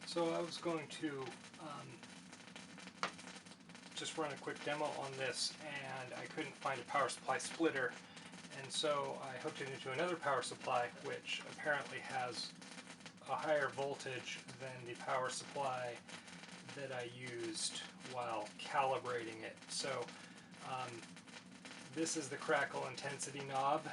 So I was going to just run a quick demo on this, and I couldn't find a power supply splitter, and so I hooked it into another power supply which apparently has a higher voltage than the power supply that I used while calibrating it. So this is the crackle intensity knob.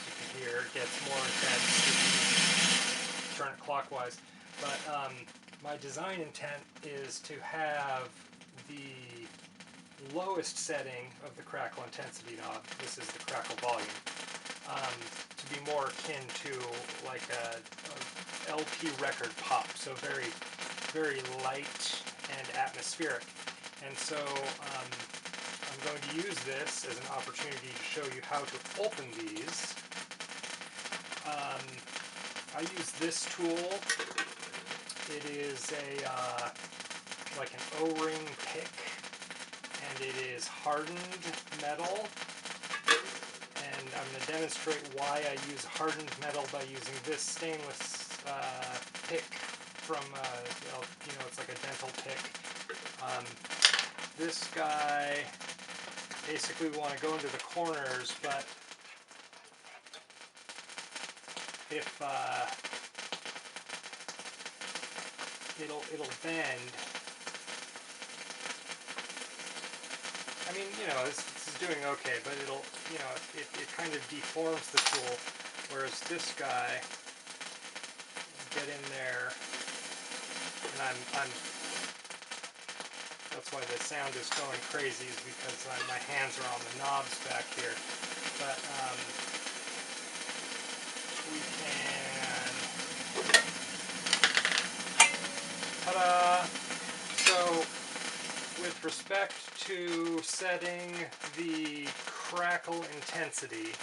You can hear it gets more intense if you turn it clockwise. But my design intent is to have the lowest setting of the crackle intensity knob, this is the crackle volume, to be more akin to like a LP record pop, so very, very light and atmospheric. And so I'm going to use this as an opportunity to show you how to open these. I use this tool. It is like an O-ring pick, and it is hardened metal. And I'm going to demonstrate why I use hardened metal by using this stainless pick from, it's like a dental pick. This guy, basically we want to go into the corners, but if it'll bend. I mean, this is doing okay, but it'll, it kind of deforms the tool, whereas this guy, get in there, and that's why the sound is going crazy, is because my hands are on the knobs back here. But we can, ta-da! So, with respect to setting the crackle intensity,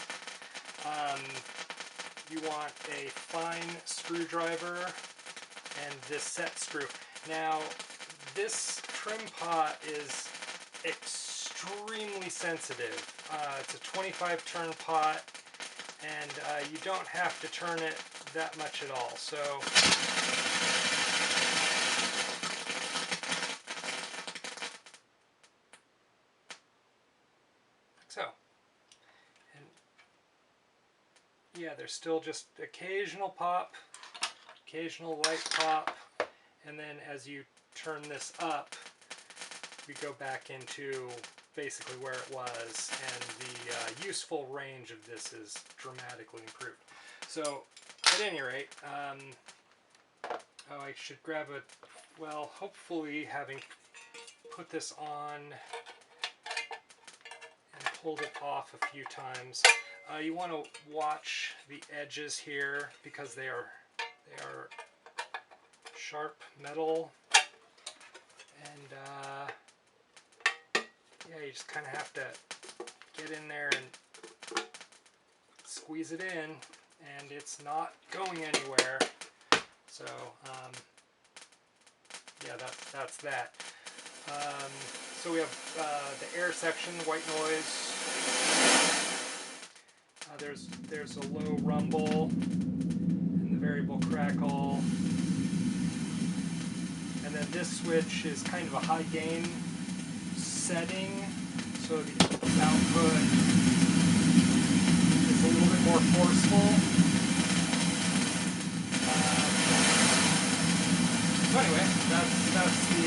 you want a fine screwdriver and this set screw. Now, this trim pot is extremely sensitive. It's a 25 turn pot, and you don't have to turn it that much at all. So and yeah, there's still just occasional pop, occasional light pop, and then as you turn this up, we go back into basically where it was, and the useful range of this is dramatically improved. So, at any rate, I should grab hopefully having put this on and pulled it off a few times, you want to watch the edges here because they are sharp metal, and yeah, you just kind of have to get in there and squeeze it in, and it's not going anywhere. So yeah, that's that. So we have the air section, white noise. There's a low rumble and the variable crackle. And then this switch is kind of a high gain setting, so the output is a little bit more forceful. So anyway, that's the